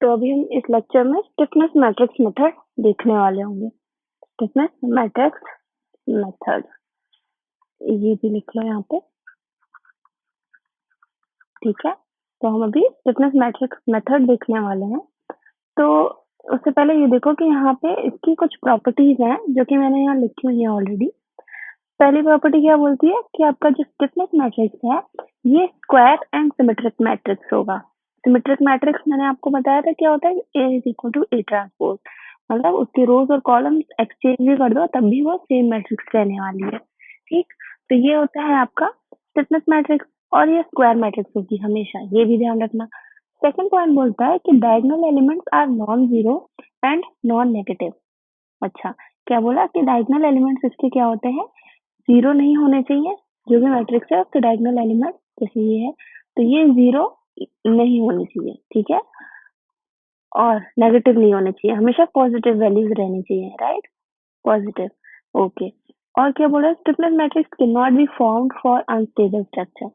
तो अभी हम इस लेक्चर में स्टिफनेस मैट्रिक्स मेथड देखने वाले होंगे। स्टिफनेस मैट्रिक्स मेथड, ये भी लिख लो यहाँ पे, ठीक है। तो हम अभी स्टिफनेस मैट्रिक्स मेथड देखने वाले हैं। तो उससे पहले ये देखो कि यहाँ पे इसकी कुछ प्रॉपर्टीज हैं जो कि मैंने यहाँ लिखी हुई है ऑलरेडी। पहली प्रॉपर्टी क्या बोलती है कि आपका जो स्टिफनेस मैट्रिक्स है ये स्क्वायर एंड सिमेट्रिक मैट्रिक्स होगा। सिमेट्रिक मैट्रिक्स मैंने आपको बताया था क्या होता है, A is equal to A transpose, मतलब उसके रोज और कॉलम्स एक्सचेंज भी कर दो तब भी वो सेम मैट्रिक्स रहने वाली है, ठीक। तो ये होता है आपका स्टिफनेस मैट्रिक्स और ये स्क्वायर मैट्रिक्स होगी हमेशा, ये भी ध्यान रखना। सेकंड पॉइंट बोलता है कि diagonal elements are non zero and non negative. अच्छा, क्या बोला कि डायगोनल एलिमेंट्स इसके क्या होते हैं, जीरो नहीं होने चाहिए। जो भी मैट्रिक्स है उसके डायगोनल एलिमेंट जैसे ये है तो ये जीरो नहीं होनी चाहिए, ठीक है। और नेगेटिव नहीं होने चाहिए, हमेशा पॉजिटिव वैल्यूज रहनी चाहिए, राइट, पॉजिटिव, ओके। और क्या बोला, stiffness matrix can not be formed for unstable structure.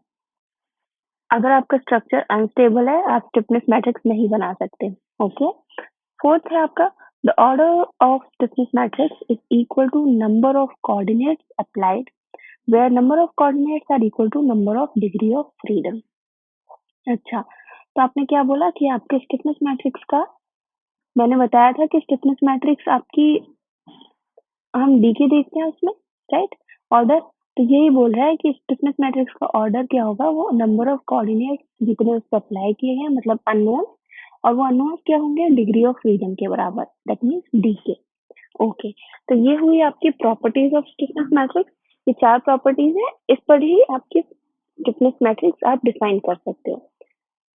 अगर आपका स्ट्रक्चर अनस्टेबल है आप स्टिफनेस मैट्रिक्स नहीं बना सकते, ओके। फोर्थ है आपका, the order of stiffness matrix is equal to number of coordinates applied where number of coordinates are equal to number of degree of freedom। अच्छा, तो आपने क्या बोला कि आपके स्टिफनेस मैट्रिक्स का, मैंने बताया था कि स्टिफनेस मैट्रिक्स आपकी हम डी के देखते हैं उसमें, राइट, ऑर्डर। तो यही बोल रहा है कि स्टिफनेस मैट्रिक्स का ऑर्डर क्या होगा, वो नंबर ऑफ कोऑर्डिनेट्स जितने उसको अप्लाई किए हैं मतलब अननोन, और वो अननोन क्या होंगे, डिग्री ऑफ फ्रीडम के बराबर, दैट मीन्स डी के, ओके। तो ये हुई आपकी प्रॉपर्टीज ऑफ स्टिफनेस मैट्रिक्स। ये चार प्रॉपर्टीज है, इस पर ही आपकी स्टिफनेस मैट्रिक्स आप डिफाइन कर सकते हो।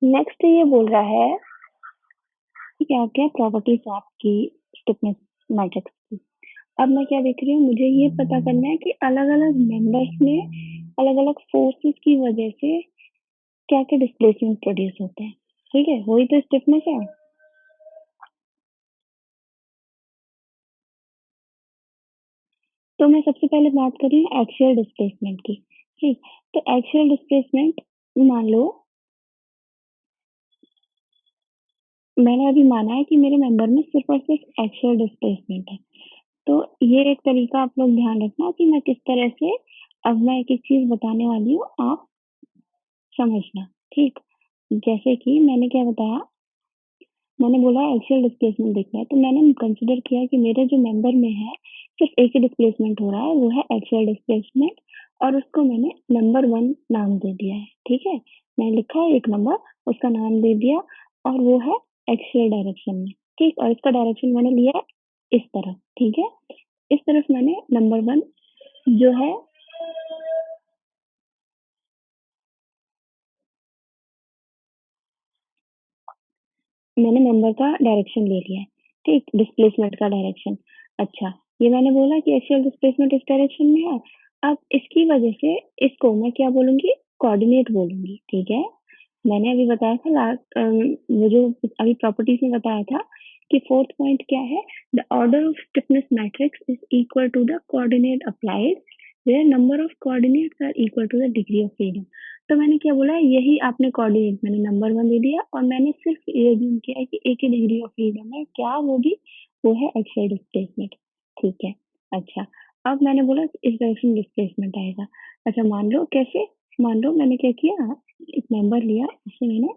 नेक्स्ट ये बोल रहा है कि क्या क्या प्रॉपर्टीज आपकी स्टिफनेस मैट्रिक्स की। अब मैं क्या देख रही हूँ, मुझे ये पता करना है कि अलग अलग मेंबर्स में अलग अलग फोर्सेस की वजह से क्या क्या डिस्प्लेसमेंट प्रोड्यूस होते हैं, ठीक है, वही तो स्टिफनेस है। तो मैं सबसे पहले बात कर रही हूँ एक्सियल डिस्प्लेसमेंट की, ठीक। तो एक्सियल डिस्प्लेसमेंट, मान लो मैंने अभी माना है कि मेरे मेंबर में सिर्फ और सिर्फ एक्सियल डिस्प्लेसमेंट है। तो ये एक तरीका आप लोग ध्यान रखना कि मैं किस तरह से, अब मैं एक एक चीज बताने वाली हूँ, आप समझना, ठीक। जैसे कि मैंने क्या बताया, मैंने बोला एक्सियल डिस्प्लेसमेंट देखना है, तो मैंने कंसिडर किया कि मेरे जो मेंबर में है सिर्फ एक ही डिस्प्लेसमेंट हो रहा है, वो है एक्सियल डिस्प्लेसमेंट, और उसको मैंने नंबर 1 नाम दे दिया है, ठीक है। मैंने लिखा है एक नंबर, उसका नाम दे दिया, और वो है एक्सियल डायरेक्शन में, ठीक। और इसका डायरेक्शन मैंने लिया है इस तरफ, ठीक है। इस तरफ मैंने नंबर 1 जो है, मैंने मेंबर का डायरेक्शन ले लिया है, ठीक, डिस्प्लेसमेंट का डायरेक्शन। अच्छा, ये मैंने बोला कि एक्सियल डिस्प्लेसमेंट इस डायरेक्शन में है। अब इसकी वजह से इसको मैं क्या बोलूंगी, कोऑर्डिनेट बोलूंगी, ठीक है। मैंने अभी बताया था लास्ट, वो जो अभी प्रॉपर्टीज में बताया था कि फोर्थ पॉइंट क्या है, the order of stiffness matrix is equal to the coordinate applied where number of coordinates are equal to the degree of freedom. तो मैंने क्या बोला, यही आपने कोऑर्डिनेट मैंने नंबर 1 दे दिया, और मैंने सिर्फ ये अज्यूम किया है कि एक ही डिग्री ऑफ फ्रीडम है, क्या वो भी, वो है एक्सियल डिस्प्लेसमेंट, ठीक है। अच्छा, अब मैंने बोला कि इस डायरेक्शन डिस्प्लेसमेंट आएगा। अच्छा, मान लो कैसे, मान लो मैंने क्या किया, एक मेंबर लिया, इससे मैंने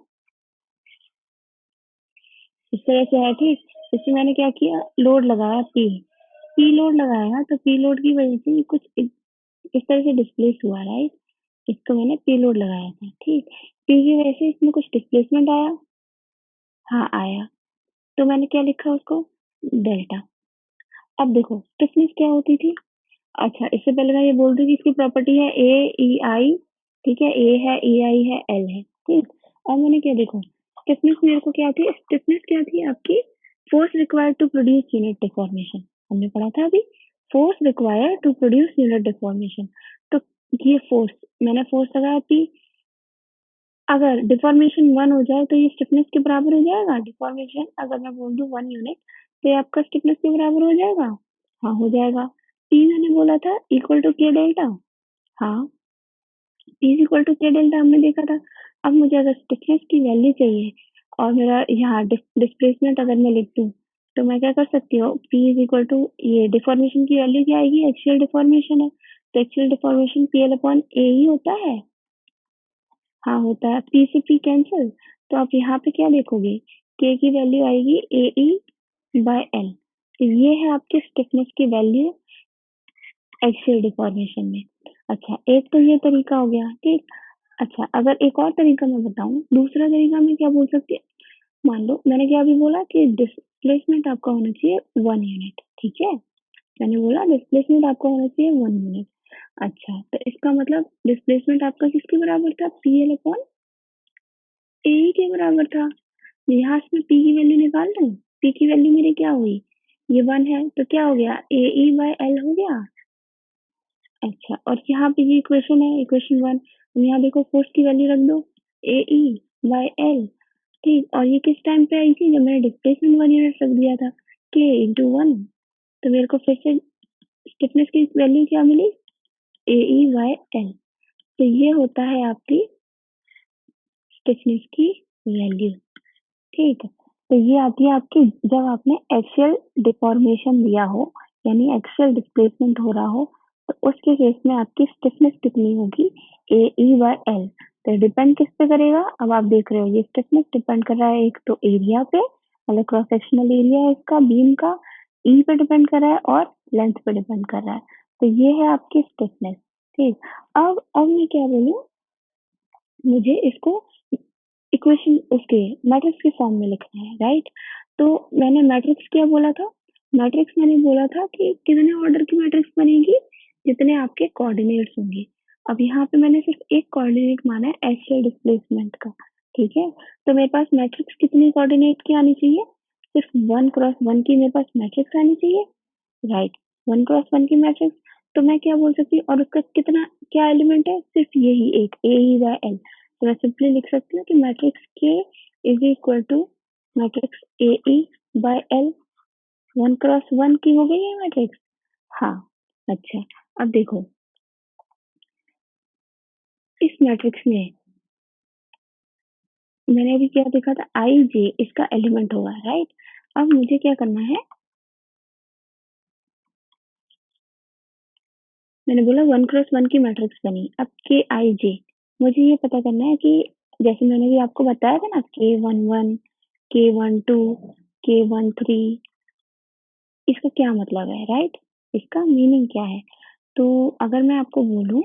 इस तरह से है, ठीक। इससे मैंने क्या किया, लोड लगाया पी, पी लोड लगाया, तो पी लोड की वजह से ये कुछ इस तरह से डिस्प्लेस हुआ, राइट। इसको मैंने पी लोड लगाया था, ठीक। पी की वजह से इसमें कुछ डिस्प्लेसमेंट आया, हाँ आया, तो मैंने क्या लिखा उसको, डेल्टा। अब देखो स्टिफनेस क्या होती थी। अच्छा, इससे पहले मैं ये बोल दूं कि इसकी प्रॉपर्टी है ए ई आई, ठीक है, ए है, ई आई है, एल है, ठीक। अब मैंने क्या देखो, स्टिफनेस मेरे को क्या थी, स्टिफनेस क्या थी आपकी, force required to produce unit deformation, हमने पढ़ा था अभी, force required to produce unit deformation. तो ये फोर्स, मैंने फोर्स लगाया पी, अगर डिफॉर्मेशन 1 हो जाए तो ये स्टिफनेस के बराबर हो जाएगा। डिफॉर्मेशन अगर मैं बोल दूं 1 यूनिट, तो ये आपका स्टिफनेस के बराबर हो जाएगा, हाँ हो जाएगा। पी मैंने बोला था इक्वल टू के डेल्टा, हाँ, पी इक्वल टू के डेल्टा हमने देखा था। अब मुझे अगर स्टिफनेस की वैल्यू चाहिए, और मेरा यहाँ डिस्प्लेसमेंट अगर मैं लिख दूँ, तो मैं क्या कर सकती हूँ, P इज़ इक्वल टू ये डिफ़ॉर्मेशन की वैल्यू क्या आएगी, एक्सियल डिफ़ॉर्मेशन है, तो एक्सियल डिफ़ॉर्मेशन PL/A ही होता है। हाँ, होता है। P से P कैंसल, तो आप यहाँ पे क्या देखोगे, K की वैल्यू आएगी AE/L। तो ये है आपकी स्टिफनेस की वैल्यू एक्सियल डिफ़ॉर्मेशन में। अच्छा, एक तो ये तरीका हो गया, ठीक। अच्छा, अगर एक और तरीका मैं बताऊँ, दूसरा तरीका मैं क्या बोल सकती हूँ, मान लो मैंने क्या अभी बोला कि डिस्प्लेसमेंट आपका होना चाहिए 1 यूनिट, ठीक है? मैंने बोला डिस्प्लेसमेंट आपका होना चाहिए 1 यूनिट। अच्छा, तो इसका मतलब डिस्प्लेसमेंट आपका किसके बराबर था? PL/AE के बराबर था। यहाँ से मैं P की वैल्यू निकाल दूँ? P की वैल्यू मेरी क्या हुई? ये 1 है, तो क्या हो गया? AE/L हो गया। अच्छा, और यहाँ पे ये इक्वेशन है, इक्वेशन 1, यहाँ देखो फोर्स की वैल्यू रख दो, AE/L, ठीक। और ये किस टाइम पे आई थी? जब मैंने डिस्प्लेसमेंट 1 यूनिट रख दिया था, K into 1। तो मेरे को फिर से स्टिफनेस की वैल्यू क्या मिली? AE/L। तो ये होता है आपकी स्टिफनेस की वैल्यू, ठीक है। तो ये आती है आपकी जब आपने एक्सियल डिफॉर्मेशन दिया हो, यानी एक्सियल डिस्प्लेसमेंट हो रहा हो, तो उसके केस में आपकी स्टिफनेस कितनी होगी? AE/L। तो डिपेंड किस पे करेगा? अब आप देख रहे हो ये स्टिफनेस डिपेंड कर रहा है एक तो एरिया पे, मतलब क्रॉस सेक्शनल एरिया है इसका बीम का, ई पे डिपेंड कर रहा है और लेंथ पे डिपेंड कर रहा है। तो ये है आपकी स्टिफनेस, ठीक। अब मैं क्या बोलूँ, मुझे इसको इक्वेशन उसके मैट्रिक्स के फॉर्म में लिखना है, राइट? तो मैंने मैट्रिक्स क्या बोला था? मैट्रिक्स मैंने बोला था कि कितने ऑर्डर की मैट्रिक्स बनेगी? जितने आपके कोऑर्डिनेट्स होंगे। अब यहाँ पे मैंने सिर्फ एक कोऑर्डिनेट माना है एक्सियल डिस्प्लेसमेंट का, ठीक है? तो मेरे पास मैट्रिक्स कितनी कोऑर्डिनेट की आनी चाहिए? सिर्फ 1 क्रॉस 1 की मेरे पास मैट्रिक्स आनी चाहिए, राइट? 1 क्रॉस 1 की मैट्रिक्स। तो मैं क्या बोल सकती हूँ, और उसका कितना क्या एलिमेंट है? सिर्फ यही एक AE/L। तो मैं सिंपली लिख सकती हूँ कि matrix K is equal to matrix AE/L। 1 cross 1 की हो गई है मैट्रिक्स। हाँ। अच्छा, अब देखो इस मैट्रिक्स में मैंने अभी क्या देखा था, IJ इसका एलिमेंट होगा, राइट? अब मुझे क्या करना है, मैंने बोला 1 क्रॉस 1 की मैट्रिक्स बनी। अब KIJ मुझे ये पता करना है कि जैसे मैंने भी आपको बताया था ना, K11, K12, K13, इसका क्या मतलब है, राइट? इसका मीनिंग क्या है? तो अगर मैं आपको बोलूं,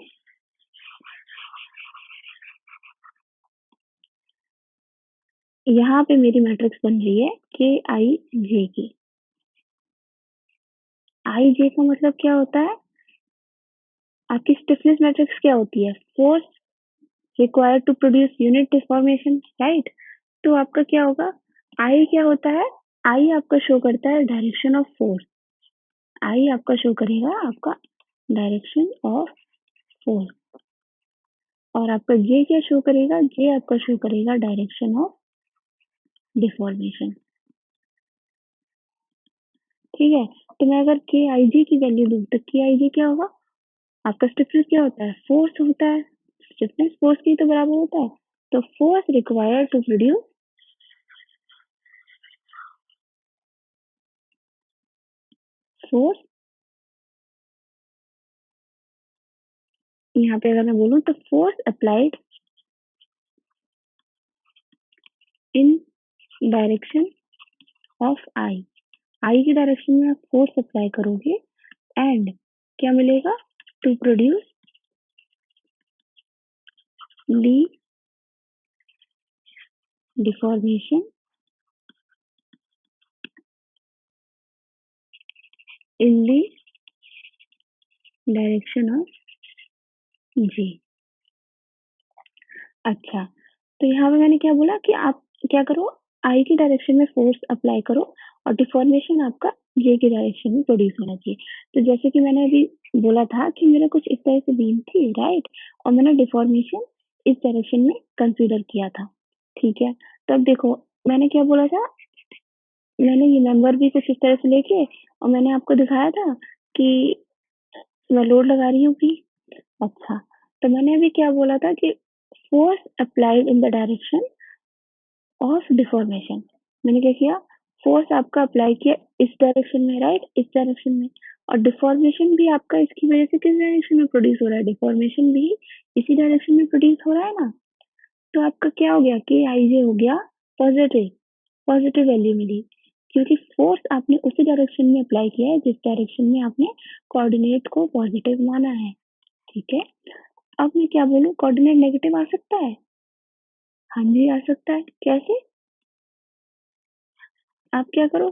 यहाँ पे मेरी मैट्रिक्स बन रही है KIJ की। IJ का मतलब क्या होता है? आपकी स्टिफनेस मैट्रिक्स क्या होती है? Force required to produce unit deformation, right? तो आपका क्या होगा? आई क्या होता है? आई आपका शो करता है डायरेक्शन ऑफ फोर्स। आई आपका शो करेगा आपका डायरेक्शन ऑफ फोर्स, और आपका जे क्या शो करेगा? जे आपका शो करेगा डायरेक्शन ऑफ डिफॉर्मेशन, ठीक है। तो मैं अगर के आई जी की वैल्यू दूं, तो के आई जी क्या होगा? आपका स्टिफनेस क्या होता है? फोर्स होता है। स्टिफनेस फोर्स की तो बराबर होता है। तो force required to produce force, यहाँ पे अगर मैं बोलूँ तो force applied in direction of i. I की डायरेक्शन में आप फोर्स अप्लाई करोगे एंड क्या मिलेगा? टू प्रोड्यूस ली deformation in the direction of j. अच्छा, तो यहाँ पे मैंने क्या बोला कि आप क्या करो, आई की डायरेक्शन में फोर्स अप्लाई करो और डिफॉर्मेशन आपका जे की डायरेक्शन में प्रोड्यूस होना चाहिए। तो जैसे कि मैंने अभी बोला था कि मेरा कुछ इस तरह से बीम थी, राइट? और मैंने डिफॉर्मेशन इस डायरेक्शन में कंसीडर किया था, ठीक है। तो अब देखो मैंने क्या बोला था, मैंने ये मेंबर भी कुछ इस तरह से लेके और मैंने आपको दिखाया था कि मैं लोड लगा रही हूँ कि, अच्छा, तो मैंने अभी क्या बोला था कि force applied in the direction of deformation. मैंने क्या किया, फोर्स आपका अप्लाई किया इस डायरेक्शन में, राइट, इस डायरेक्शन में, और डिफॉर्मेशन भी आपका इसकी वजह से किस डायरेक्शन में प्रोड्यूस हो रहा है, डिफॉर्मेशन भी इसी डायरेक्शन में प्रोड्यूस हो रहा है ना। तो आपका क्या हो गया, के आई जे हो गया पॉजिटिव, पॉजिटिव वैल्यू मिली, क्योंकि फोर्स आपने उसी डायरेक्शन में अप्लाई किया है जिस डायरेक्शन में आपने कोऑर्डिनेट को पॉजिटिव माना है। ठीक है, अब मैं क्या बोलूं, कोऑर्डिनेट नेगेटिव आ सकता है? हाँ जी आ सकता है। कैसे? आप क्या करो,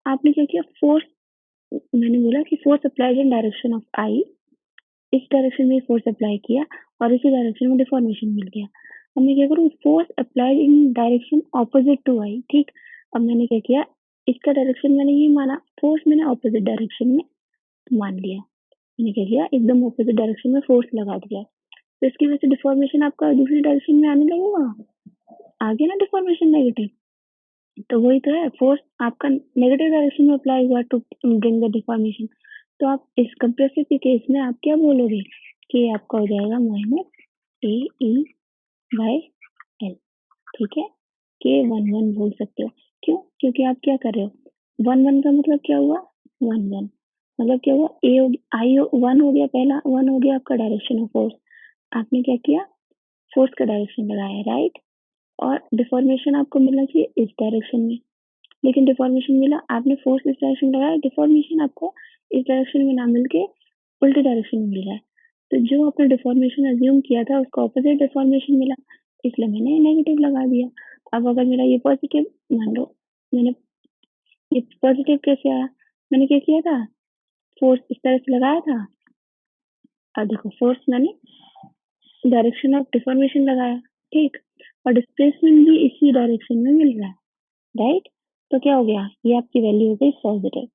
आपने क्या किया, फोर्स, मैंने बोला कि force applied in direction of i, इस डायरेक्शन में फोर्स अप्लाई किया और इसी डायरेक्शन में डिफॉर्मेशन मिल गया। अब मैं क्या करूँ, force applied in direction opposite to i, ठीक। अब मैंने क्या किया, इसका डायरेक्शन मैंने ये माना, फोर्स मैंने ऑपोजिट डायरेक्शन में मान लिया। मैंने क्या किया, एकदम ऑपोजिट डायरेक्शन में फोर्स लगा दिया, तो इसकी वजह से डिफॉर्मेशन आपका दूसरी डायरेक्शन में आने लगेगा, आगे ना डिफॉर्मेशन नेगेटिव। तो वही तो है, फोर्स आपका नेगेटिव डायरेक्शन में अप्लाई हुआ टू ब्रिंग द डिफॉर्मेशन। तो आप इस कंप्रेसिव के केस में आप क्या बोलोगे कि आपका हो जाएगा minus A E by L. ठीक है, के वन वन बोल सकते हो। क्यों? क्योंकि आप क्या कर रहे हो, वन वन का मतलब क्या हुआ, वन वन मतलब क्या हुआ, ए आई वन हो गया, पहला वन हो गया आपका डायरेक्शन ऑफ फोर्स। आपने क्या किया, फोर्स का डायरेक्शन लगाया, राइट, और डिफॉर्मेशन आपको मिलना चाहिए इस डायरेक्शन में, लेकिन डिफॉर्मेशन मिला, आपने फोर्स इस डायरेक्शन में लगाया, डिफॉर्मेशन आपको इस डायरेक्शन में ना मिलके उल्टे डायरेक्शन में मिल रहा है। तो जो आपने डिफॉर्मेशन अज्यूम किया था उसका ऑपोजिट डिफॉर्मेशन मिला, इसलिए मैंने नेगेटिव लगा दिया। अब अगर मेरा ये पॉजिटिव मान लो, मैंने ये पॉजिटिव कैसे आया, मैंने क्या किया था, फोर्स इस तरह से लगाया था। अब देखो, फोर्स मैंने डायरेक्शन ऑफ डिफॉर्मेशन लगाया, ठीक, और डिस्प्लेसमेंट भी इसी डायरेक्शन में मिल रहा है, राइट। तो क्या हो गया, ये आपकी वैल्यू हो गई पॉजिटिव।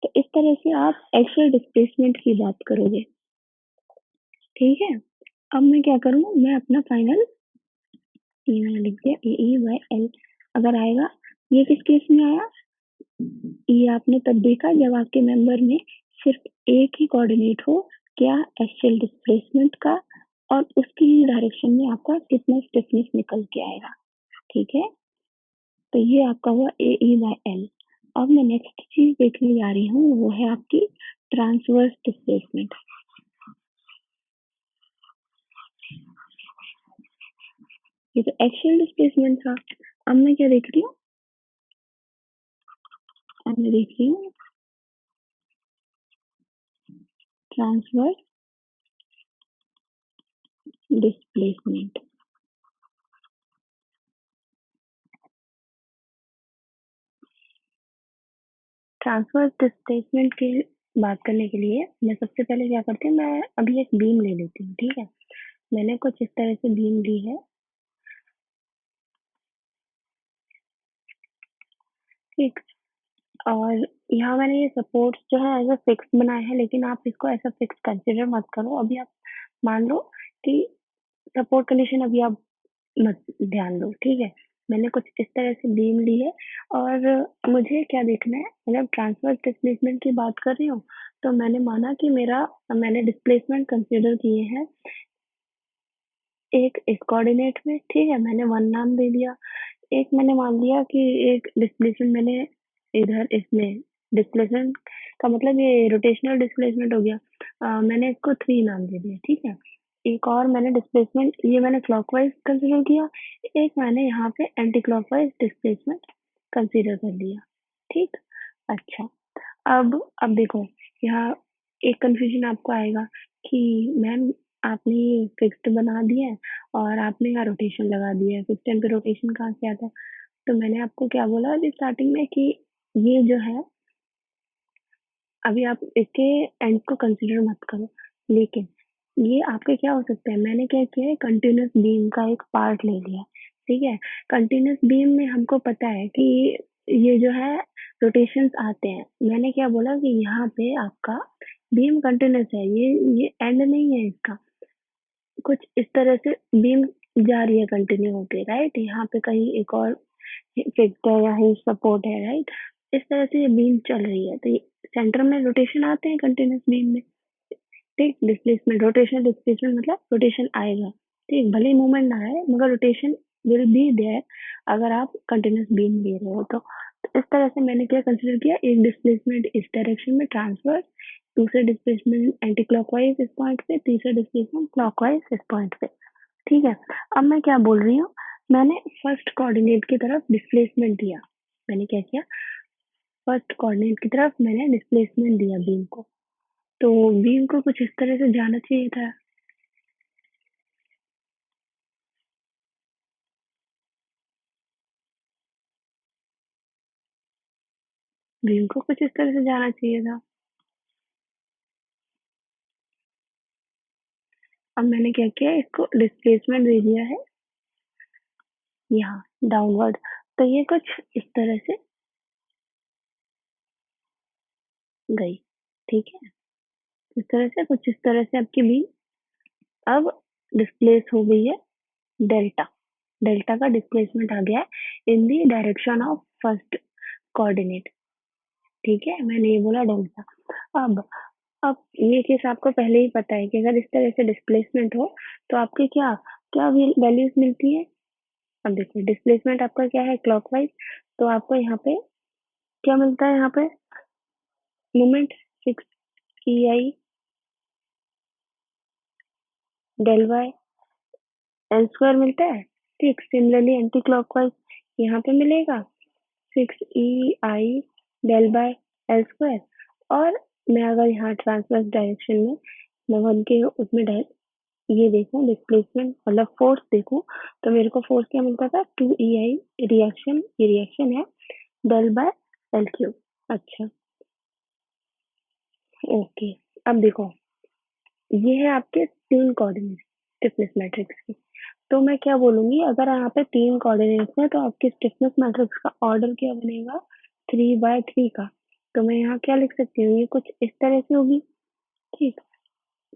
तो इस तरह से आप एक्चुअल डिस्प्लेसमेंट की बात करोगे। ठीक है, अब मैं क्या करूँ, मैं अपना फाइनल ये मैंने लिख दिया ए ई बाय एल। अगर आएगा, ये किस केस में आया, ये आपने तब देखा जब आपके मेंबर में सिर्फ एक ही कोऑर्डिनेट हो, क्या, एक्चुअल डिस्प्लेसमेंट का, और उसकी ही डायरेक्शन में आपका कितना स्टिफनेस निकल के आएगा। ठीक है, तो ये आपका हुआ ए ई बाय एल। अब मैं नेक्स्ट चीज देखने जा रही हूँ, वो है आपकी ट्रांसवर्स डिस्प्लेसमेंट। ये तो एक्चुअल डिस्प्लेसमेंट था। अब मैं क्या देख रही हूँ, अब मैं देख रही हूँ ट्रांसवर्स डिस्प्लेसमेंट। ट्रांसवर्स डिस्प्लेसमेंट की बात करने के लिए मैं सबसे पहले क्या करती हूँ, मैं अभी एक बीम ले लेती हूँ। ठीक है, मैंने कुछ इस तरह से बीम ली है, ठीक, और यहाँ मैंने ये सपोर्ट जो है एज अ फिक्स बनाया है, लेकिन आप इसको ऐसा फिक्स कंसिडर मत करो। अभी आप मान लो कि सपोर्ट कंडीशन अभी आप मत ध्यान दो। ठीक है, मैंने कुछ इस तरह से बीम ली है, और मुझे क्या देखना है, मतलब ट्रांसवर्स डिस्प्लेसमेंट की बात कर रही हूँ, तो मैंने माना कि मैंने डिस्प्लेसमेंट कंसिडर किए हैं एक इस कोऑर्डिनेट में। ठीक है, मैंने वन नाम दे दिया, एक मैंने मान लिया कि एक डिस्प्लेसमेंट मैंने इधर इसमें, डिस्प्लेसमेंट का मतलब ये रोटेशनल डिस्प्लेसमेंट हो गया, मैंने इसको थ्री नाम दे दिया। ठीक है, एक और मैंने डिस्प्लेसमेंट, ये मैंने क्लॉकवाइज कंसिडर किया, एक मैंने यहाँ पे एंटी क्लॉकवाइज डिस्प्लेसमेंट कंसिडर कर लिया। ठीक, अच्छा, अब देखो, यहाँ एक कंफ्यूजन आपको आएगा कि मैम आपने ये फिक्स्ड बना दिया है और आपने यहाँ रोटेशन लगा दिया है, फिक्स्ड एंड पे रोटेशन कहाँ से आता है। तो मैंने आपको क्या बोला अभी स्टार्टिंग में कि ये जो है, अभी आप इसके एंड को कंसिडर मत करो, लेकिन ये आपके क्या हो सकते हैं, मैंने क्या किया है, कंटिन्यूस बीम का एक पार्ट ले लिया। ठीक है, कंटिन्यूस बीम में हमको पता है कि ये जो है रोटेशंस आते हैं। मैंने क्या बोला कि यहाँ पे आपका बीम कंटिन्यूस है, ये एंड नहीं है इसका, कुछ इस तरह से बीम जा रही है कंटिन्यू होके, राइट, यहाँ पे कहीं एक और फिक्स्ड है या हिंज सपोर्ट है, राइट, इस तरह से ये बीम चल रही है। तो ये सेंटर में रोटेशन आते हैं कंटिन्यूस बीम में, ठीक, डिस्प्लेसमेंट, रोटेशन डिस्प्लेसमेंट मतलब रोटेशन आएगा, ठीक, भले ही मूवमेंट ना आए मगर रोटेशन विल बी देयर अगर आप कंटिन्यूस बीम ले रहे हो तो इस तरह से मैंने क्या कंसिडर किया, एक डिस्प्लेसमेंट इस डायरेक्शन में ट्रांसफर, दूसरे डिस्प्लेसमेंट एंटी क्लॉकवाइज इस पॉइंट पे, तीसरा डिस्प्लेसमेंट क्लॉकवाइज इस पॉइंट पे। ठीक है, अब मैं क्या बोल रही हूँ, मैंने फर्स्ट कोऑर्डिनेट की तरफ डिस्प्लेसमेंट दिया। मैंने क्या किया, फर्स्ट कोऑर्डिनेट की तरफ मैंने डिस्प्लेसमेंट दिया बीम को, तो बीम को कुछ इस तरह से जाना चाहिए था। बीम को कुछ इस तरह से जाना चाहिए था। अब मैंने क्या किया, इसको डिस्प्लेसमेंट दे दिया है यहाँ डाउनवर्ड, तो ये कुछ इस तरह से गई। ठीक है, इस तरह से कुछ इस तरह से आपकी बीम अब डिस्प्लेस हो गई है डेल्टा। डेल्टा का डिस्प्लेसमेंट आ गया है in the direction of first coordinate. ठीक है, मैंने ये बोला डेल्टा। अब अब ये केस आपको पहले ही पता है कि अगर इस तरह से डिस्प्लेसमेंट हो तो आपके क्या क्या वैल्यूज मिलती है। अब देखो डिस्प्लेसमेंट आपका क्या है, क्लॉकवाइज, तो आपको यहाँ पे क्या मिलता है, यहाँ पे moment 6 EI del Y L square मिलता है। ठीक, सिमिलरली एंटी क्लॉकवाइज यहाँ पे मिलेगा 6 EI del by L square. और मैं अगर यहाँ ट्रांसवर्स डायरेक्शन में मैं वन के उसमें ये देखूं डिस्प्लेसमेंट मतलब फोर्स देखूं, तो मेरे को फोर्स क्या मिलता था, 2 EI रिएक्शन, ये रिएक्शन है डेल बाय एल क्यूब। अच्छा, ओके। अब देखो ये है आपके तीन कोऑर्डिनेट स्टिफनेस मैट्रिक्स की, तो मैं क्या बोलूंगी, अगर यहाँ पे तीन कोऑर्डिनेट्स हैं तो आपके स्टिफनेस मैट्रिक्स का ऑर्डर क्या बनेगा, 3/3 का। तो मैं यहाँ क्या लिख सकती हूँ, ये कुछ इस तरह से होगी। ठीक,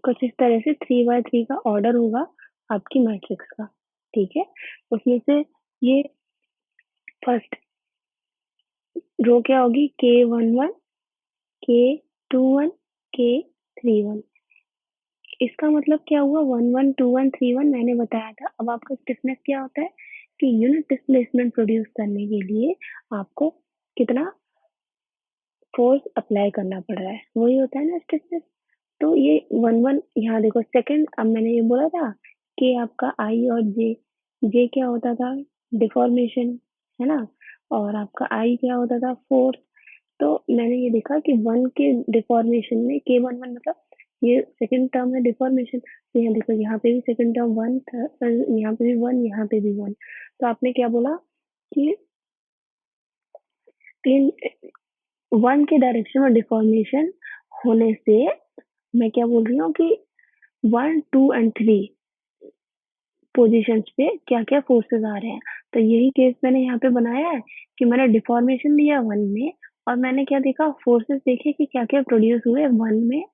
कुछ इस तरह से 3/3 का ऑर्डर होगा आपकी मैट्रिक्स का। ठीक है, उसमें से ये फर्स्ट रो क्या होगी, K11 K21 K31। इसका मतलब क्या हुआ, 112131 मैंने बताया था। अब आपका स्टिफनेस क्या होता है कि यूनिट डिस्प्लेसमेंट प्रोड्यूस करने के लिए आपको कितना फोर्स अप्लाई करना पड़ रहा है, वही होता है ना स्टिफनेस। तो ये 11 यहाँ देखो सेकंड, अब मैंने ये बोला था कि आपका आई और जे, जे क्या होता था, डिफॉर्मेशन, है ना, और आपका आई क्या होता था, फोर्स। तो मैंने ये देखा कि वन के डिफॉर्मेशन में K11 मतलब ये सेकंड टर्म है डिफॉर्मेशन, तो यहाँ देखो यहाँ पे भी सेकंड टर्म वन था, यहाँ पे भी वन, यहाँ पे भी वन। तो आपने क्या बोला कि तीन वन के डायरेक्शन में डिफॉर्मेशन होने से मैं क्या बोल रही हूँ कि 1 2 और 3 पोजीशंस पे क्या क्या फोर्सेस आ रहे हैं। तो यही केस मैंने यहाँ पे बनाया है कि मैंने डिफॉर्मेशन लिया वन में, और मैंने क्या देखा, फोर्सेस देखे कि क्या क्या प्रोड्यूस हुए वन में,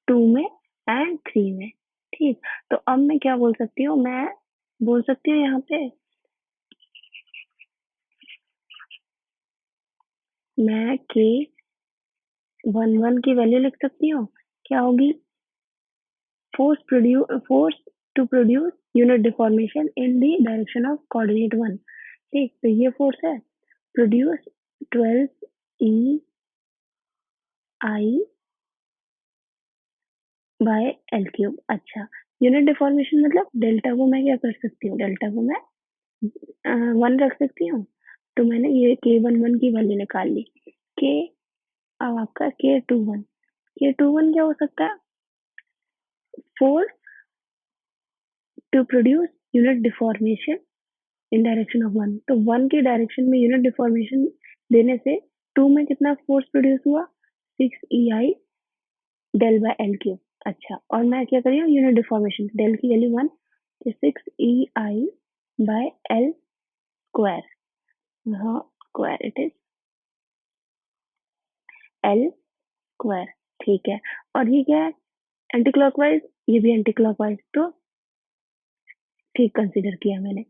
टू में एंड थ्री में। ठीक, तो अब मैं क्या बोल सकती हूँ, मैं बोल सकती हूँ यहाँ पे, मैं K11 की वैल्यू लिख सकती हूँ, क्या होगी, force to produce unit deformation in the direction of coordinate one. ठीक, तो ये फोर्स है produce 12 EI by L cube. अच्छा, यूनिट डिफॉर्मेशन मतलब डेल्टा को मैं क्या कर सकती हूँ, डेल्टा को मैं 1 रख सकती हूँ। तो मैंने ये K11 की वैल्यू निकाल ली। के अब आपका K21 क्या हो सकता है, force to produce unit deformation in direction of one. तो वन के डायरेक्शन में यूनिट डिफॉर्मेशन देने से टू में कितना फोर्स प्रोड्यूस हुआ, 6 EI del by L cube. अच्छा, और मैं क्या कर रही हूँ, यूनिट डिफॉर्मेशन डेल की वैल्यू 1, तो 6 EI बाय एल स्क्वायर, हाँ square it is L square. ठीक है, और ये क्या है, एंटी क्लॉकवाइज, ये भी एंटी क्लॉकवाइज, तो ठीक कंसीडर किया मैंने।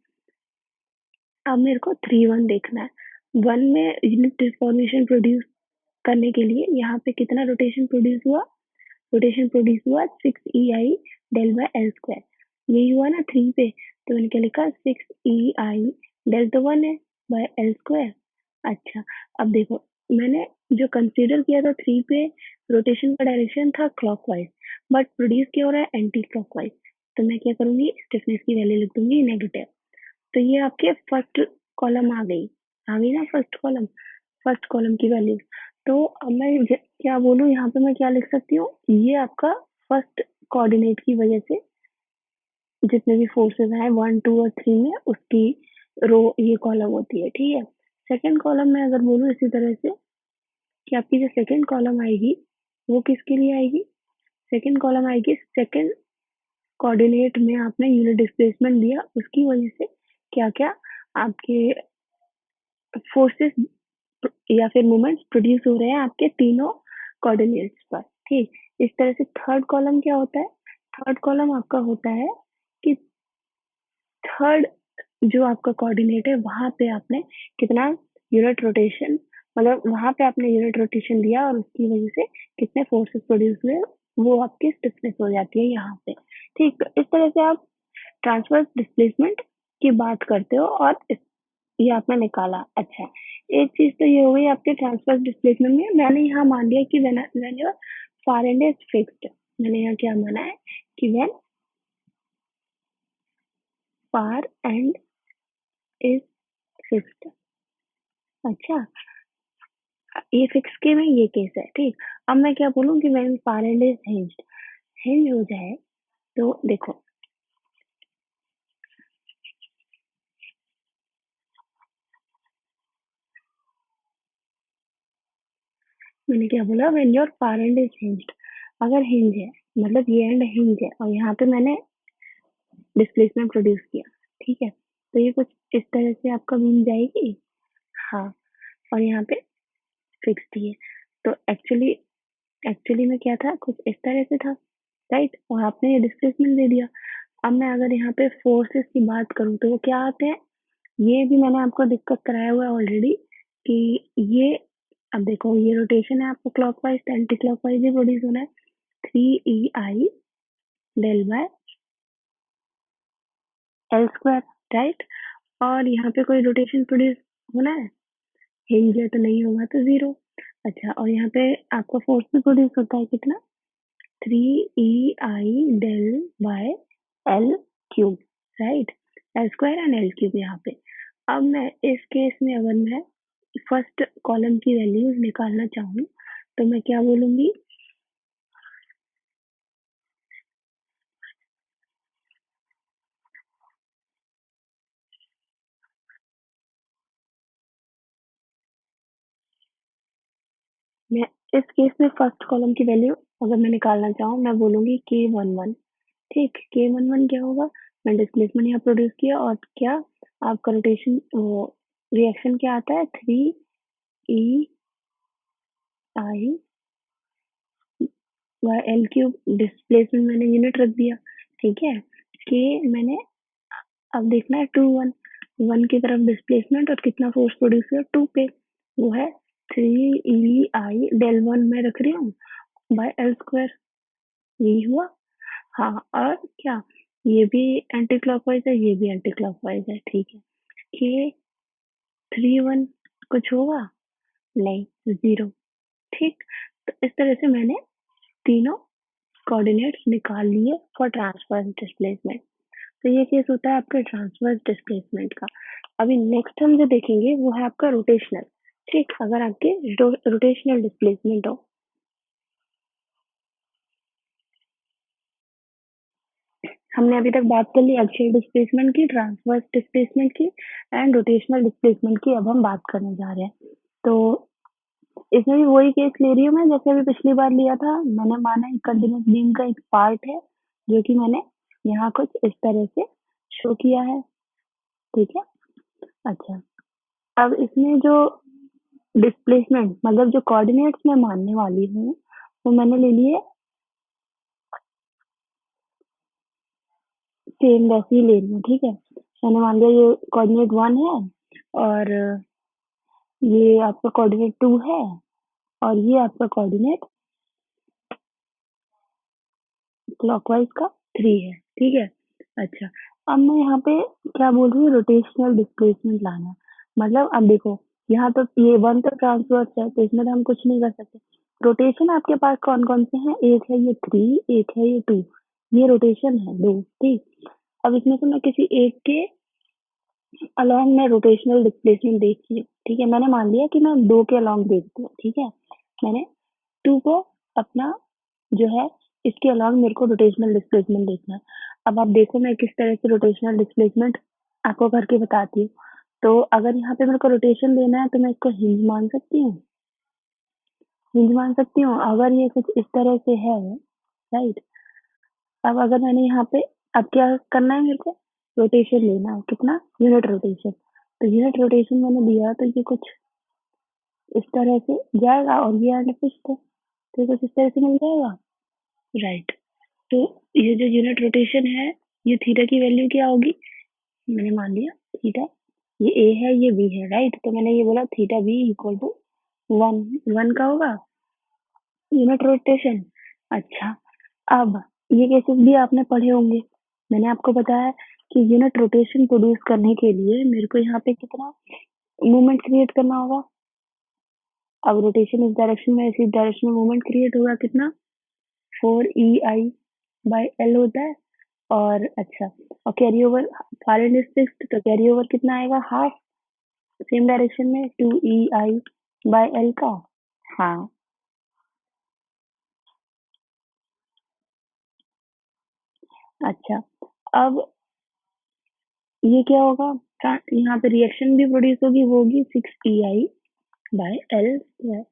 अब मेरे को 3/1 देखना है। वन में यूनिट डिफॉर्मेशन प्रोड्यूस करने के लिए यहाँ पे कितना रोटेशन प्रोड्यूस हुआ, रोटेशन प्रोड्यूस हुआ 6 EI del by L square. यही हुआ ना 3 पे, तो मैंने क्या लिखा 6EI डेल तो 1 है बाय एल स्क्वायर। अच्छा, अब देखो मैंने जो कंसीडर किया था 3 पे रोटेशन का डायरेक्शन था क्लॉकवाइज, बट प्रोड्यूस क्या हो रहा है एंटी क्लॉकवाइज। तो मैं क्या करूंगी स्टिफनेस की वैल्यू लिख दूंगी नेगेटिव। तो ये आपके फर्स्ट कॉलम आ गई ना फर्स्ट कॉलम की वैल्यू। तो अब मैं क्या बोलूँ यहाँ पे मैं क्या लिख सकती हूँ, ये आपका फर्स्ट कोऑर्डिनेट की वजह से जितने भी फोर्सेस हैं 1 2 और 3 में उसकी रो ये कॉलम होती है, ठीक है। सेकंड कॉलम में अगर बोलूँ इसी तरह से कि आपकी जो सेकंड कॉलम आएगी वो किसके लिए आएगी, सेकंड कॉलम आएगी सेकंड कोऑर्डिनेट में आपने यूनिट डिस्प्लेसमेंट दिया उसकी वजह से क्या क्या आपके फोर्सेस या फिर मोमेंट्स प्रोड्यूस हो रहे हैं आपके तीनों कोऑर्डिनेट्स पर, ठीक। इस तरह से थर्ड कॉलम क्या होता है, थर्ड कॉलम आपका होता है कि थर्ड जो आपका कोऑर्डिनेट है वहां पे आपने कितना यूनिट रोटेशन, मतलब वहां पे आपने यूनिट रोटेशन दिया और उसकी वजह से कितने फोर्सेस प्रोड्यूस हुए वो आपकी स्टिफनेस हो जाती है यहाँ पे, ठीक। तो इस तरह से आप ट्रांसवर्स डिस्प्लेसमेंट की बात करते हो और ये आपने निकाला। अच्छा, एक चीज तो ये हो गई आपके ट्रांसवर्स डिस्प्लेसमेंट में, मैंने यहाँ मान लिया कि when your far and is fixed, मैंने यहाँ क्या माना है कि when far and is fixed. अच्छा, ये फिक्स के में ये केस है, ठीक। अब मैं क्या बोलूँ कि when far and is hinged, hinge हो जाए तो देखो मैंने क्या बोला, when your far and is hinged, अगर हिंज है मतलब ये एंड हिंज है और यहाँ पे मैंने डिस्प्लेसमेंट प्रोड्यूस किया, ठीक है। तो ये कुछ इस तरह से आपका बीम जाएगी, हाँ, और यहाँ पे फिक्स थी। तो एक्चुअली एक्चुअली में क्या था, कुछ इस तरह से था, राइट, और आपने ये डिस्प्लेसमेंट दे दिया। अब मैं अगर यहाँ पे फोर्सेस की बात करूँ तो वो क्या आते हैं, ये भी मैंने आपको दिक्कत कराया हुआ है ऑलरेडी कि ये, अब देखो ये रोटेशन है आपका क्लॉकवाइज एंटी क्लॉकवाइज ही प्रोड्यूस होना है, 3EI del by L square, right. और यहाँ पे कोई रोटेशन प्रोड्यूस होना है, हिंज है तो नहीं होगा तो जीरो। अच्छा, और यहाँ पे आपका फोर्स भी प्रोड्यूस होता है कितना, 3EI del by L cube, right, L square and L cube यहाँ पे। अब मैं इस केस में अगर मैं फर्स्ट कॉलम की वैल्यूज निकालना चाहूँ तो मैं क्या बोलूंगी, मैं इस केस में फर्स्ट कॉलम की वैल्यू अगर मैं निकालना चाहूँ मैं बोलूंगी K11, ठीक। K11 क्या होगा, मैं डिस्प्लेसमेंट यहाँ प्रोड्यूस किया और क्या आपका रोटेशन रिएक्शन क्या आता है, 3EI एल क्यूब, डिस्प्लेसमेंट मैंने यूनिट रख दिया, ठीक है। के मैंने अब देखना है 2 1, 1 की तरफ डिस्प्लेसमेंट और कितना फोर्स प्रोड्यूस हुआ 2 पे, वो है 3EI डेल 1 मैं रख रही हूँ बाय एल स्क्वायर, यही हुआ। हाँ, और क्या, ये भी एंटी क्लॉकवाइज है ये भी एंटी क्लॉकवाइज है, ठीक है। के 3 1 कुछ होगा, नहीं, जीरो, ठीक। तो इस तरह से मैंने तीनों कोऑर्डिनेट्स निकाल लिए फॉर ट्रांसवर्स डिस्प्लेसमेंट। तो ये केस होता है आपके ट्रांसवर्स डिस्प्लेसमेंट का। अभी नेक्स्ट हम जो देखेंगे वो है आपका रोटेशनल, ठीक। अगर आपके रोटेशनल डिस्प्लेसमेंट हो, हमने अभी तक बात कर ली अक्षीय डिस्प्लेसमेंट की, ट्रांसवर्स डिस्प्लेसमेंट की एंड रोटेशनल डिस्प्लेसमेंट की, अब हम बात करने जा रहे हैं। तो इसमें भी वही केस ले रही हूँ मैं जैसे अभी पिछली बार लिया था, मैंने माना एक कंटिन्यूस बीम का एक पार्ट है जो कि मैंने यहाँ कुछ इस तरह से शो किया है, ठीक है। अच्छा, अब इसमें जो डिस्प्लेसमेंट मतलब जो कोऑर्डिनेट्स मैं मानने वाली हूँ वो मैंने ले लिए सेम वैसे ही ले रही हूँ, ठीक है। मैंने मान लिया ये कोऑर्डिनेट 1 है और ये आपका कोऑर्डिनेट 2 है और ये आपका कोऑर्डिनेट क्लॉकवाइज का 3 है, ठीक है। अच्छा, अब मैं यहाँ पे क्या बोल रही हूँ, रोटेशनल डिस्प्लेसमेंट लाना। मतलब अब देखो, यहाँ तो ये 1 तो ट्रांसवर्स है, तो इसमें तो हम कुछ नहीं कर सकते। रोटेशन आपके पास कौन-कौन से हैं? एक है ये 3, एक है ये 2। ये रोटेशन है 2, ठीक? अब इसमें से मैं किसी एक के अलोंग मैं रोटेशनल डिस्प्लेसमेंट देखती हूँ, ठीक है? मैंने मान लिया कि मैं 2 के अलोंग देखती हूँ, ठीक है? मैंने 2 को अपना जो है इसके अलावा मेरे को रोटेशनल डिस्प्लेसमेंट देखना है। अब आप देखो मैं किस तरह से रोटेशनल डिस्प्लेसमेंट आपको करके बताती हूँ। तो अगर यहाँ पे मेरे को रोटेशन लेना है तो मैं इसको हिंज मान सकती हूँ। हिंज मान सकती हूँ अगर ये कुछ इस तरह से है, राइट? अब अगर मैंने यहाँ पे अब क्या करना है मेरे को? रोटेशन लेना है, कितना? Unit rotation. तो यूनिट रोटेशन मैंने दिया तो ये कुछ इस तरह से जाएगा और ये एंड फिक्स्ड है, तो ये कुछ इस तरह से मिल जाएगा, राइट? तो ये जो यूनिट रोटेशन है, ये थीटा की वैल्यू क्या होगी? मैंने मान लिया थीटा, ये ए है ये बी है, राइट? तो मैंने ये बोला थीटा बी इक्वल टू 1 का होगा यूनिट रोटेशन। अच्छा, अब ये केसेस भी आपने पढ़े होंगे। मैंने आपको बताया कि यूनिट रोटेशन प्रोड्यूस करने के लिए मेरे को यहाँ पे कितना मूवमेंट क्रिएट करना होगा। अब रोटेशन इस डायरेक्शन में, इसी डायरेक्शन में मूवमेंट क्रिएट होगा कितना? 4EI/L होता है। और अच्छा, और carry over far and is fixed, तो कैरी ओवर कितना आएगा? हाफ सेम डायरेक्शन में 2EI/L का। हाँ, अच्छा, अब ये क्या होगा? यहाँ पे रिएक्शन भी प्रोड्यूस होगी, वो होगी 6EI/L स्क्वायर।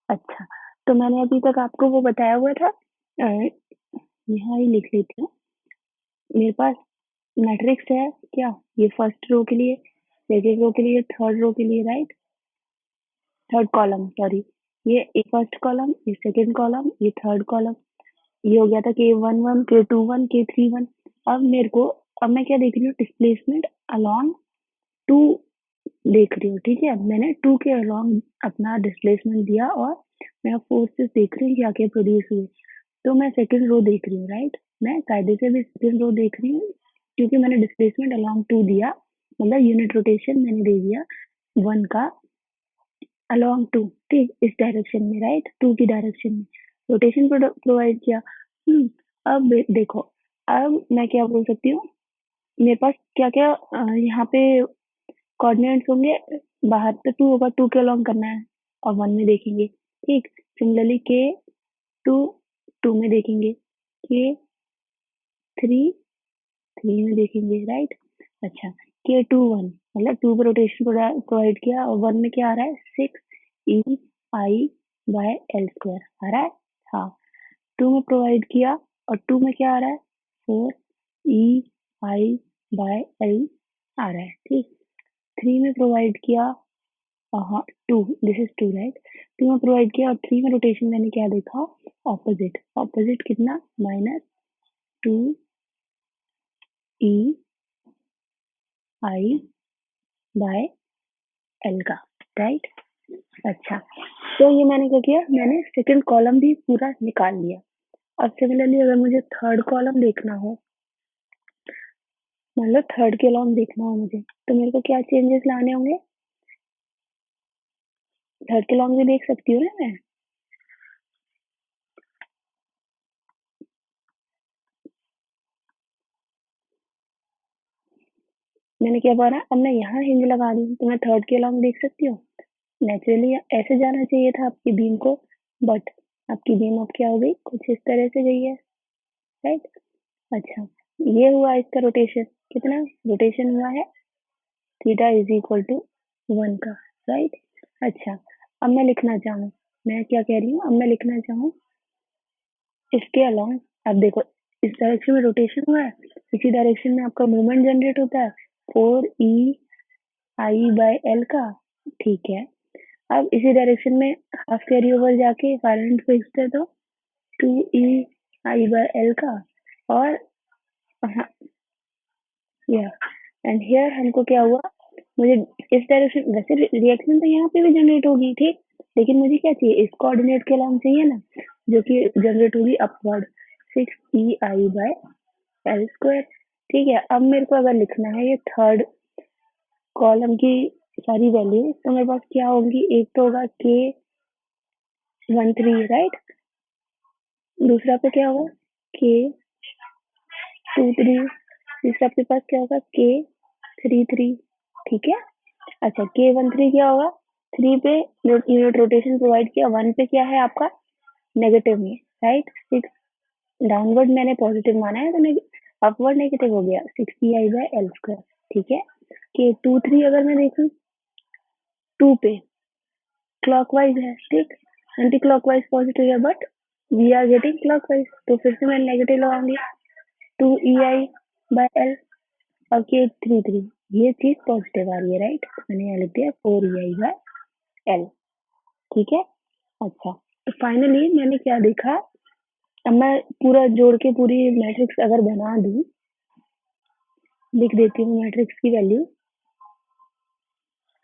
अच्छा, तो मैंने अभी तक आपको वो बताया हुआ था, यहाँ ही लिख लेती हूँ। मेरे पास मैट्रिक्स है क्या? ये फर्स्ट रो के लिए, सेकेंड रो के लिए, थर्ड रो के लिए, राइट? थर्ड कॉलम, सॉरी, ये फर्स्ट कॉलम, ये सेकंड कॉलम, ये थर्ड कॉलम। ये हो गया था K11, K21, K31। अब मेरे को, अब मैं क्या देख रही हूँ? डिस्प्लेसमेंट अलोंग 2 देख रही हूँ, ठीक है? मैंने 2 के अलोंग अपना डिस्प्लेसमेंट दिया और मैं फोर्सेस देख रही हूँ क्या क्या प्रोड्यूस हुए। तो मैं सेकंड रो देख रही हूँ, राइट? मैं कायदे से भी सेकंड रो देख रही हूँ क्योंकि मैंने डिस्प्लेसमेंट अलोंग 2 दिया, मतलब यूनिट रोटेशन मैंने दे दिया 1 का अलोंग 2, ठीक? इस डायरेक्शन में, राइट? 2 की डायरेक्शन में रोटेशन प्रोवाइड किया। अब देखो, अब मैं क्या बोल सकती हूँ? मेरे पास क्या क्या यहाँ पे कोऑर्डिनेट्स होंगे? बाहर पे 2 होगा, 2 के अलोंग करना है और 1 में देखेंगे, ठीक? सिमिलरली के 2 2 में देखेंगे, के 3 3 में देखेंगे, राइट? अच्छा, के 2 1 मतलब 2 पे रोटेशन प्रोवाइड किया और 1 में क्या आ रहा है? 6EI/L स्क्वायर आ रहा है। हाँ, 2 में प्रोवाइड किया और 2 में क्या आ रहा है? 4EI/L आ रहा है, ठीक? 3 में प्रोवाइड किया, हाँ 2, दिस इज 2, राइट? 2 में प्रोवाइड किया और 3 में रोटेशन मैंने क्या देखा? ऑपोजिट। ऑपोजिट कितना? -2EI/L का, राइट? अच्छा, तो ये मैंने क्या किया? मैंने सेकंड कॉलम भी पूरा निकाल लिया। अब सिमिलरली अगर मुझे थर्ड कॉलम देखना हो, मतलब थर्ड के अलोंग देखना हो मुझे, तो मेरे को क्या चेंजेस लाने होंगे? थर्ड के अलोंग भी देख सकती हूँ ना मैं? मैंने क्या बोला? अब मैं यहाँ हिंज लगा रही हूँ, तो मैं थर्ड के अलोंग देख सकती हूँ। नेचुरली ऐसे जाना चाहिए था आपकी बीम को, बट आपकी बीम अब क्या हो गई? कुछ इस तरह से गई है, राइट? अच्छा, ये हुआ इसका रोटेशन। कितना रोटेशन हुआ है? थीटा इज इक्वल टू 1 का, राइट? अच्छा, अब मैं लिखना चाहूँ, मैं क्या कह रही हूँ? अब मैं लिखना चाहूँ इसके अलोंग, अब देखो इस डायरेक्शन में रोटेशन हुआ है, इसी डायरेक्शन में आपका मूवमेंट जनरेट होता है 4EI/L का, ठीक है? अब इसी डायरेक्शन में हाफ कैरी ओवर जाके फाइनेंस फिक्स्ड है, तो 2EI/L का। और हाँ, या एंड हियर हमको क्या हुआ? मुझे इस डायरेक्शन, वैसे रिएक्शन तो यहाँ पे भी जनरेट होगी, ठीक? लेकिन मुझे क्या चाहिए? इस कोऑर्डिनेट के अलावा चाहिए ना, जो कि जनरेट होगी अपवर्ड 6EI/L स्क्वायर। ठीक है, अब मेरे को अगर लिखना है ये थर्ड कॉलम की सारी वैल्यू, तो मेरे पास क्या होंगी, एक तो होगा K13, राइट, दूसरा पे क्या होगा K23, तीसरा आपके पास क्या होगा K33, ठीक है। अच्छा, K13 क्या होगा, 3 पे यूनिट रोटेशन प्रोवाइड किया, 1 पे क्या है आपका नेगेटिव में, राइट, 6 डाउनवर्ड मैंने पॉजिटिव माना है तो अपवर्ड नेगेटिव हो गया 6EI/L², ठीक है। K23 अगर मैं देखूं 2 पे क्लॉकवाइज है, ठीक, एंटी क्लॉकवाइज पॉजिटिव है, but we are getting clockwise, तो फिर से मैं नेगेटिव लगाऊंगी 2EI/L, और K33 ये चीज पॉजिटिव आ रही है, राइट, मैंने यहाँ लिख दिया 4EI/L, ठीक है। अच्छा, तो फाइनली मैंने क्या देखा, अब मैं पूरा जोड़ के पूरी मैट्रिक्स अगर बना दूं, लिख देती हूँ मैट्रिक्स की वैल्यू,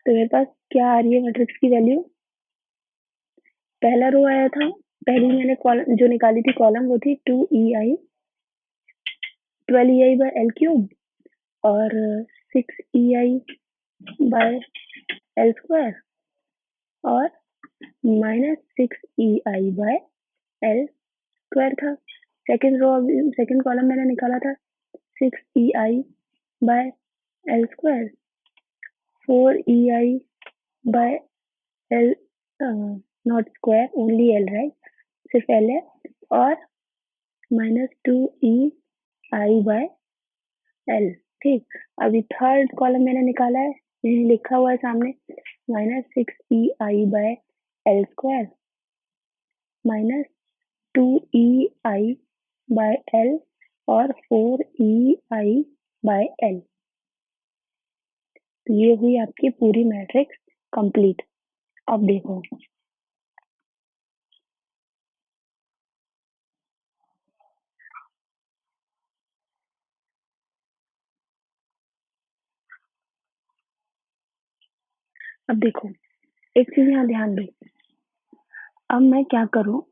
तो मेरे पास क्या आ रही है मैट्रिक्स की वैल्यू, पहला रो आया था, पहली मैंने कॉलम जो निकाली थी कॉलम, वो थी 2EI 12EI/L³ और 6EI/L² और -6EI/L² था। सेकंड रो, सेकंड कॉलम मैंने निकाला था 6EI/L², 4EI/L, not square, only L, right, सिर्फ L है, और -2EI/L, ठीक। अभी थर्ड कॉलम मैंने निकाला है, यही लिखा हुआ है सामने, -6EI/L² -2EI/L और 4EI/L, तो ये हुई आपकी पूरी मैट्रिक्स कंप्लीट। अब देखो, अब देखो, एक चीज यहाँ ध्यान दो, अब मैं क्या करूँ,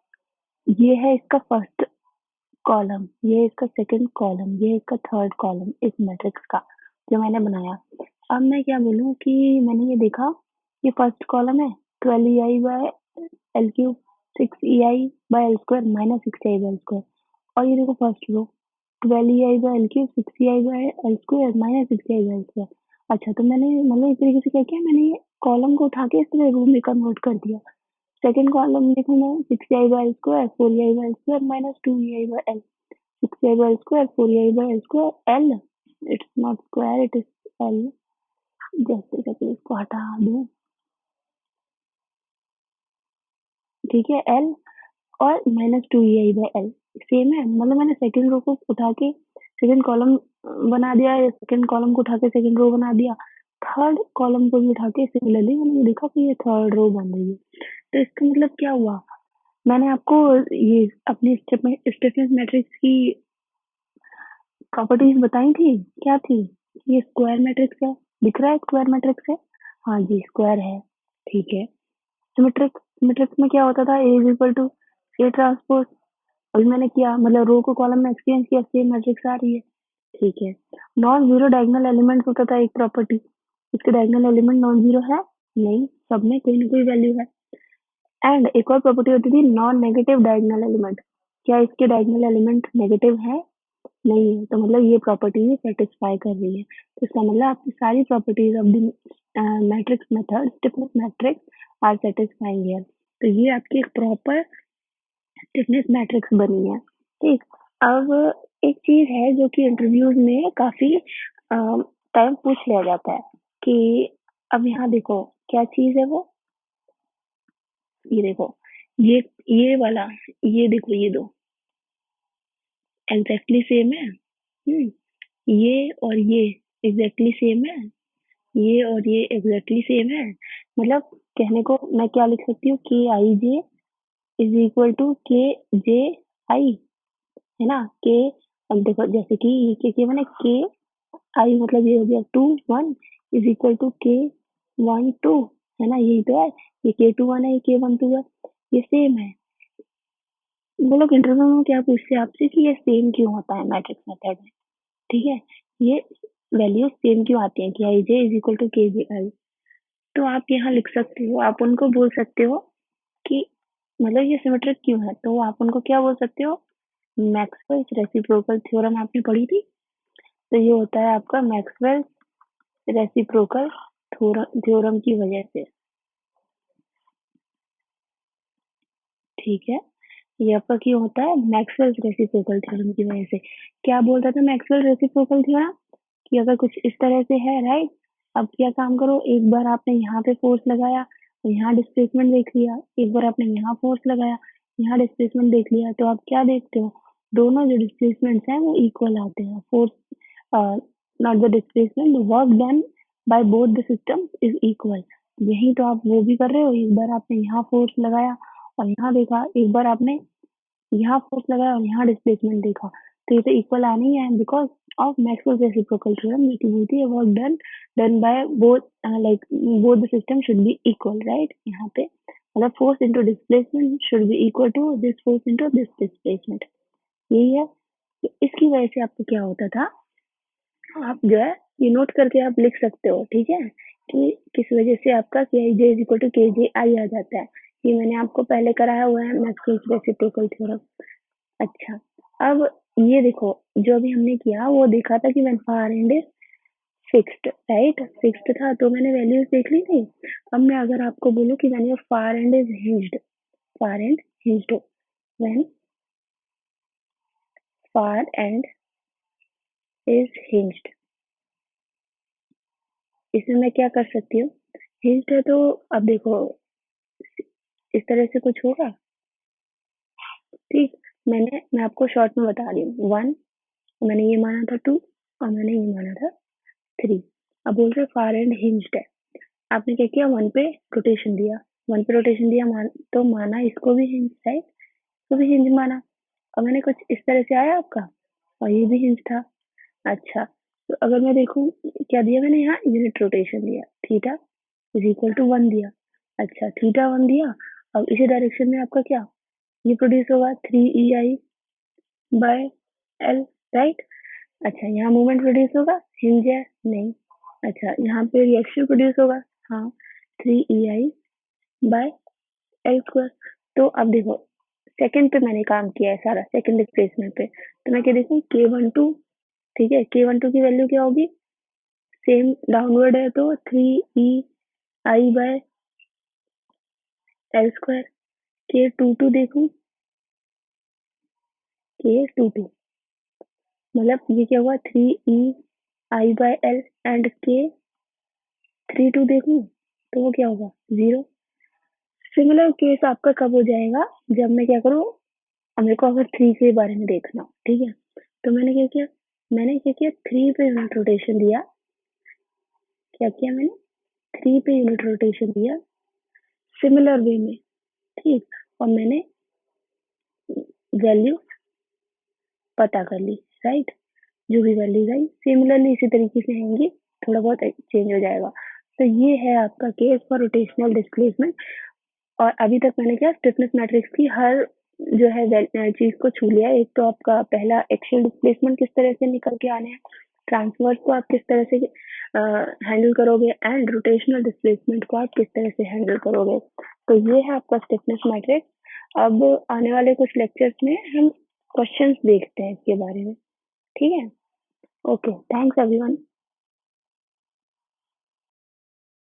ये है इसका फर्स्ट कॉलम, ये है इसका सेकंड कॉलम, ये है इसका थर्ड कॉलम इस मैट्रिक्स का जो मैंने बनाया। अब मैं क्या बोलूँ कि मैंने ये देखा, ये फर्स्ट कॉलम है 12EI/L³, 6EI/L² -6EI/L², और ये देखो first row 12EI/L³, 6EI/L² -6EI/L²। अच्छा, तो मैंने मतलब एक तरीके से क्या किया, मैंने ये कॉलम को उठा के इस तरह रो में कन्वर्ट कर दिया। सेकंड कॉलम देखो मैं 6EI/L², 4EI/L² -2EI/L, 6EI/L², 4EI/L², L, it's not square, it is L, जैसे तैसे इसको हटा दूं, ठीक है, L और -2EI/L सेम है, मतलब मैंने सेकंड रो को उठा के सेकंड कॉलम बना दिया, या सेकंड कॉलम को उठा के सेकंड रो बना दिया, थर्ड कॉलम को भी उठा के सिमिलरली मैंने देखा कि ये थर्ड रो बन रही है। तो इसका मतलब क्या हुआ, मैंने आपको ये अपनी स्टिफनेस मैट्रिक्स की प्रॉपर्टीज बताई थी, क्या थी, ये स्क्वायर मैट्रिक्स है, दिख रहा है स्क्वायर मैट्रिक्स है, हाँ जी स्क्वायर है, ठीक है। सिमेट्रिक, सिमेट्रिक्स में क्या होता था, A is equal to A transpose, अभी मैंने किया, मतलब रो को कॉलम में एक्सचेंज किया, सेम मैट्रिक्स आ रही है, ठीक है। नॉन जीरो डायगोनल एलिमेंट होता था एक प्रॉपर्टी, इसके डायगोनल एलिमेंट नॉन जीरो है नहीं, सब में कोई ना कोई वैल्यू है। एंड एक और प्रॉपर्टी होती थी नॉन नेगेटिव डायगोनल एलिमेंट, क्या इसके डायगोनल एलिमेंट नेगेटिव है, नहीं है, तो मतलब ये प्रॉपर्टी ही सेटिस्फाई कर रही है, तो इसका मतलब आपकी सारी properties of the matrix method, stiffness matrix are satisfying here, तो ये आपकी एक प्रॉपर स्टिफनेस मैट्रिक्स बनी है, ठीक। अब एक चीज है जो कि इंटरव्यूज में काफी टाइम पूछ लिया जाता है कि, अब यहाँ देखो क्या चीज है वो, ये देखो, ये ये वाला, ये देखो, ये दो एग्जैक्टली सेम है, ये और ये एग्जैक्टली सेम है, ये और ये एग्जैक्टली सेम है, मतलब कहने को मैं क्या लिख सकती हूँ, Kij is equal to Kji, है ना, के, अब देखो जैसे कि ये के मैंने के आई, मतलब ये हो गया 2 1 इज इक्वल टू K 1 2, है ना, यही तो है, ये K 2 1 है, ये K 1 2 है, ये सेम है। वो लोग इंटरव्यू में क्या पूछते हैं आपसे कि ये सेम क्यों होता है मैट्रिक्स मेथड में, ठीक है, ये वैल्यूज सेम क्यों आती हैं कि आई जे इज इक्वल टू के जे आई। तो आप यहाँ लिख सकते हो, आप उनको बोल सकते हो कि मतलब ये सिमेट्रिक क्यों है, तो आप उनको क्या बोल सकते हो, मैक्सवेल्स रेसिप्रोकल थ्योरम आपने पढ़ी थी, तो ये होता है आपका मैक्सवेल रेसिप्रोकल थ्योरम की वजह से। ठीक है, ये आपका क्यों होता है, मैक्सवेल रेसिप्रोकल थ्योरम की वजह से। क्या बोलता था मैक्सवेल रेसिप्रोकल थ्योरम कि अगर कुछ इस तरह से है, राइट, अब क्या काम करो, एक बार आपने यहाँ पे फोर्स लगाया, यहाँ डिस्प्लेसमेंट देख लिया, एक बार आपने यहाँ फोर्स लगाया, यहाँ डिस्प्लेसमेंट देख लिया, तो आप क्या देखते हो, दोनों जो डिस्प्लेसमेंट्स हैं वो इक्वल आते हैं। Force not the displacement, work done by both the system is equal. यही तो आप वो भी कर रहे हो, एक बार आपने यहाँ फोर्स लगाया और यहाँ देखा, एक बार आपने यहाँ फोर्स लगाया और यहाँ डिस्प्लेसमेंट देखा, तो ये तो इक्वल आनी ही है because of Maxwell reciprocal theorem, which बोलती है work done by both, like both the system should be equal, right. यहाँ पे मतलब force into displacement should be equal to this force into this displacement, यही है। तो इसकी वजह से आपको क्या होता था, आप जो है ये नोट करके आप लिख सकते हो, ठीक है, कि किस वजह से आपका के आई जे इज इक्वल टू के जे आई आ जाता है। ये मैंने आपको पहले कराया हुआ है मैक्सवेल रेसिप्रोकल थ्योरम। अच्छा, अब ये देखो, जो अभी हमने किया वो देखा था कि when far and is fixed, right, fixed था तो मैंने वैल्यूज देख ली थी। अब मैं अगर आपको बोलूं कि when your far and is hinged, far and hinged, when far and is hinged, इसमें मैं क्या कर सकती हूँ, हिंज्ड है तो अब देखो इस तरह से कुछ होगा, ठीक। मैं आपको शॉर्ट में बता रही हूँ, वन मैंने ये माना था, टू और मैंने ये माना था, थ्री। अब बोल रहे फार एंड हिंज्ड है, आपने क्या किया, वन पे रोटेशन दिया, वन पे रोटेशन दिया तो माना इसको भी हिंज, राइट, इसको भी हिंज माना, और मैंने कुछ इस तरह से आया आपका, और ये भी हिंज था। अच्छा, तो अगर मैं देखूं क्या दिया मैंने यहाँ, यूनिट रोटेशन दिया, theta is equal to one दिया। अच्छा, थीटा वन दिया, अब इसी डायरेक्शन में आपका क्या, ये प्रोड्यूस होगा three E I by L, right. अच्छा, यहाँ मूवमेंट प्रोड्यूस होगा, हिंज है नहीं। अच्छा, यहाँ पे रिएक्शन प्रोड्यूस होगा, हाँ, थ्री ई आई बाय एल स्क्वायर। तो अब देखो सेकंड पे मैंने काम किया है सारा, सेकंड डिस्प्लेसमेंट पे, तो मैं क्या देखूँ, के वन टू, ठीक है, के वन टू की वैल्यू क्या होगी, सेम डाउनवर्ड है तो थ्री ई आई बाय एल स्क्वायर। के टू टू देखूँ, के टू टू मतलब ये क्या हुआ, three E I by L, and के थ्री टू देखूँ तो वो क्या होगा, जीरो। सिमिलर केस आपका कब हो जाएगा, जब मैं क्या करूँ, अब मेरे को अगर थ्री के बारे में देखना हो, ठीक है, तो मैंने क्या किया थ्री पे यूनिट रोटेशन दिया, क्या किया मैंने, थ्री पे यूनिट रोटेशन दिया सिमिलर वे में, ठीक, और मैंने वैल्यू पता कर ली, राइट, जो भी वैल्यूज आई सिमिलरली इसी तरीके से आएंगी, थोड़ा बहुत चेंज हो जाएगा। तो ये है आपका केस फॉर रोटेशनल डिस्प्लेसमेंट। और अभी तक मैंने क्या स्टिफनेस मैट्रिक्स की हर जो है चीज को छू लिया। एक तो आपका पहला एक्सियल डिस्प्लेसमेंट किस तरह से निकल के आने हैं, ट्रांसवर्स को आप किस तरह से हैंडल करोगे, एंड रोटेशनल डिस्प्लेसमेंट को आप किस तरह से हैंडल करोगे। तो ये है आपका स्टिफनेस मैट्रिक्स। अब आने वाले कुछ लेक्चर्स में हम क्वेश्चंस देखते हैं इसके बारे में, ठीक है। Okay, thanks everyone.